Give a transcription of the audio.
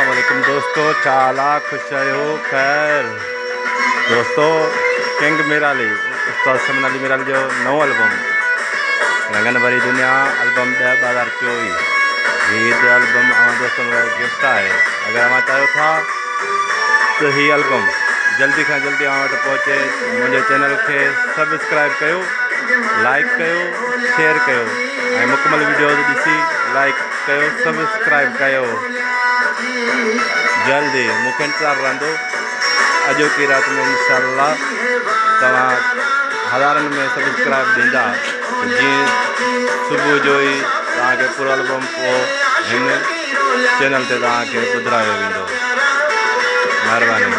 अस्सलामुअलैकुम दोस्तों, చాలా खुशयो खैर दोस्तों। किंग मिराली उस्ताद शमन अली मिराली जो नओं एल्बम रंगन भरी दुनिया एल्बम 2024 ईद एल्बम दोस्तों गिफ्ट है। अगर अवां चाहियो था तो ही एल्बम जल्दी खां जल्दी अवां वटि पहुचे। मुझे चैनल के सब्सक्राइब कयो, लाइक कयो, शेयर कयो ऐं मुकमल वीडियो ॾिसी लाइक कयो, सब्सक्राइब कयो। जल्दी मूंखे इंतज़ार रहंदो। अॼो की रात में इंशाअल्लाह तव्हां हज़ारनि में सब्सक्राइब ॾींदा जीअं सुबुह जो ई तव्हांखे पूरो एल्बम पोइ हिन चैनल ते तव्हांखे ॿुधायो वेंदो। महिरबानी।